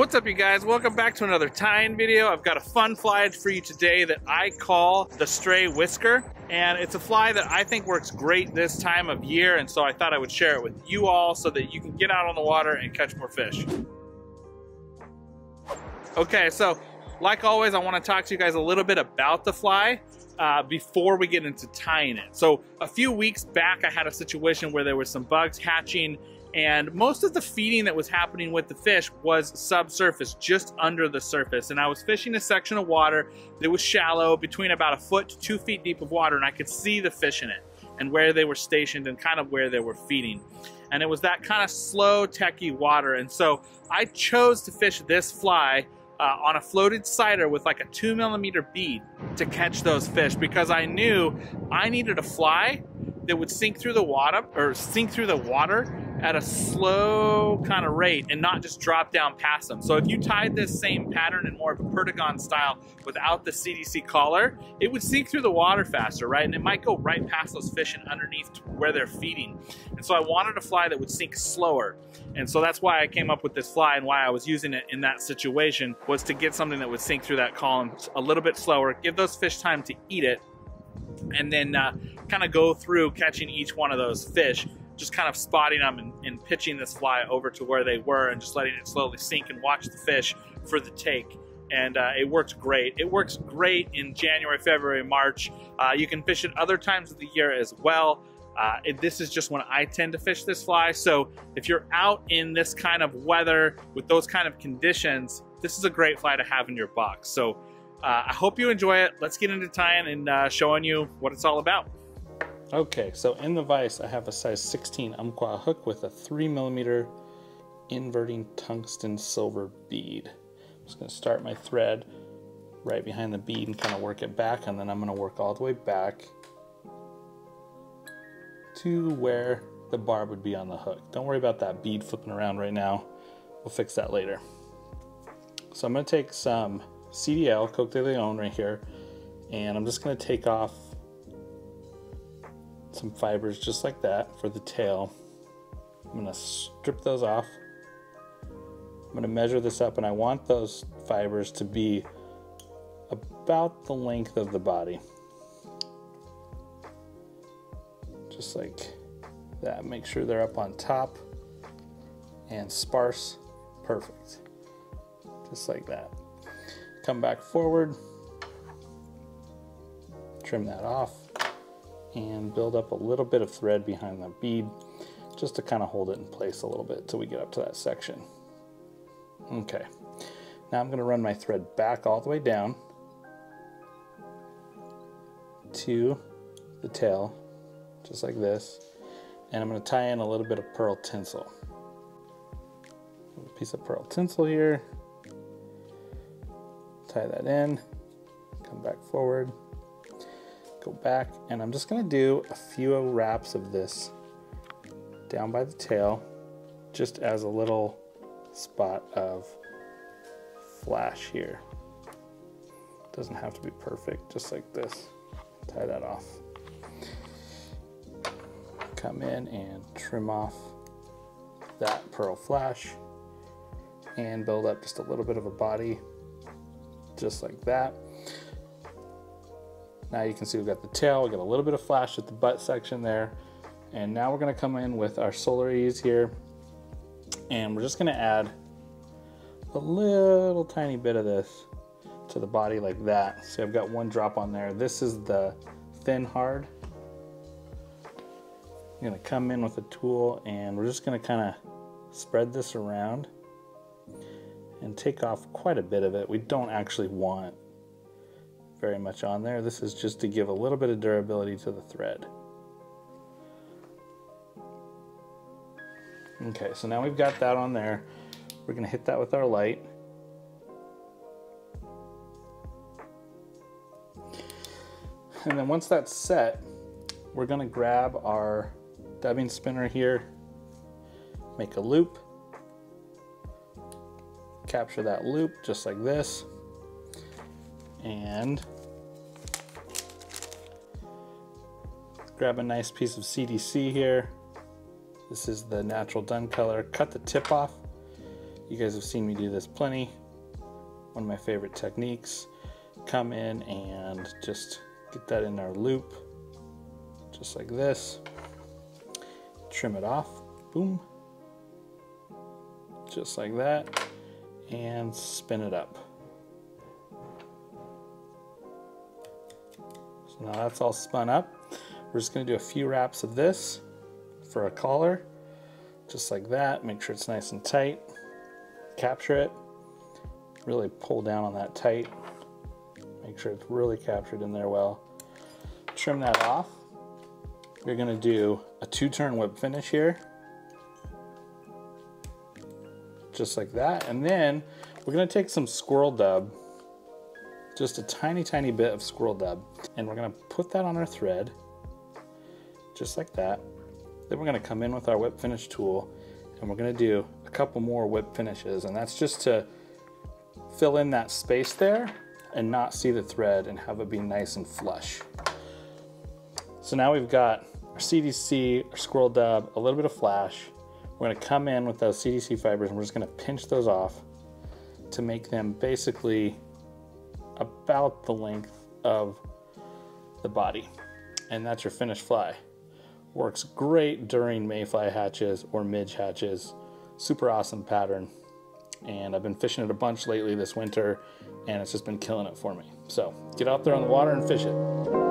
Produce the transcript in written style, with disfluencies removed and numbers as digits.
What's up, you guys? Welcome back to another tying video. I've got a fun fly for you today that I call the Stray Whisker, and it's a fly that I think works great this time of year, and so I thought I would share it with you all so that you can get out on the water and catch more fish. Okay, so like always, I want to talk to you guys a little bit about the fly before we get into tying it. So a few weeks back, I had a situation where there was some bugs hatching, and most of the feeding that was happening with the fish was subsurface, just under the surface. And I was fishing a section of water that was shallow, between about 1 foot to 2 feet deep of water, and I could see the fish in it and where they were stationed and kind of where they were feeding. And it was that kind of slow, techy water. And so I chose to fish this fly on a floated cider with like a 2mm bead to catch those fish, because I knew I needed a fly that would sink through the water at a slow kind of rate and not just drop down past them. So if you tied this same pattern in more of a Perdigon style without the CDC collar, it would sink through the water faster, right? And it might go right past those fish and underneath to where they're feeding. And so I wanted a fly that would sink slower. And so that's why I came up with this fly, and why I was using it in that situation was to get something that would sink through that column a little bit slower, give those fish time to eat it, and then kind of go through catching each one of those fish, just kind of spotting them and pitching this fly over to where they were and just letting it slowly sink and watch the fish for the take. And it works great. It works great in January, February, March. You can fish it other times of the year as well. This is just when I tend to fish this fly. So if you're out in this kind of weather with those kind of conditions, this is a great fly to have in your box. So I hope you enjoy it. Let's get into tying and showing you what it's all about. Okay, so in the vise I have a size 16 Umpqua hook with a 3mm inverting tungsten silver bead. I'm just going to start my thread right behind the bead and kind of work it back, and then I'm going to work all the way back to where the barb would be on the hook. Don't worry about that bead flipping around right now. We'll fix that later. So I'm going to take some CDL, Coque de Leon right here, and I'm just going to take off some fibers just like that for the tail. I'm going to strip those off. I'm going to measure this up, and I want those fibers to be about the length of the body. Just like that. Make sure they're up on top and sparse. Perfect. Just like that. Come back forward, trim that off, and build up a little bit of thread behind the bead just to kind of hold it in place a little bit till we get up to that section. Okay, now I'm going to run my thread back all the way down to the tail, just like this, and I'm going to tie in a little bit of pearl tinsel. A piece of pearl tinsel here, tie that in, come back forward, go back, and I'm just going to do a few wraps of this down by the tail, just as a little spot of flash here. Doesn't have to be perfect, just like this. Tie that off. Come in and trim off that pearl flash and build up just a little bit of a body, just like that. Now you can see we've got the tail, we got a little bit of flash at the butt section there, and now we're going to come in with our solar ease here, and we're just going to add a little tiny bit of this to the body like that. So I've got one drop on there. This is the thin hard. I'm going to come in with a tool, and we're just going to kind of spread this around and take off quite a bit of it. We don't actually want very much on there. This is just to give a little bit of durability to the thread. Okay, so now we've got that on there. We're going to hit that with our light. And then once that's set, we're going to grab our dubbing spinner here, make a loop, capture that loop just like this, and grab a nice piece of CDC here. This is the natural dun color. Cut the tip off You guys have seen me do this plenty. One of my favorite techniques. Come in and just get that in our loop, just like this. Trim it off, boom. Just like that, and spin it up. So now that's all spun up. We're just gonna do a few wraps of this for a collar, just like that. Make sure it's nice and tight. Capture it, really pull down on that tight. Make sure it's really captured in there well. Trim that off. You're gonna do a 2-turn whip finish here. Just like that. And then we're gonna take some squirrel dub, just a tiny, tiny bit of squirrel dub, and we're gonna put that on our thread, just like that. Then we're gonna come in with our whip finish tool, and we're gonna do a couple more whip finishes, and that's just to fill in that space there and not see the thread and have it be nice and flush. So now we've got our CDC, our squirrel dub, a little bit of flash. We're gonna come in with those CDC fibers and we're just gonna pinch those off to make them basically about the length of the body. And that's your finished fly. Works great during mayfly hatches or midge hatches. Super awesome pattern. And I've been fishing it a bunch lately this winter, and it's just been killing it for me. So get out there on the water and fish it.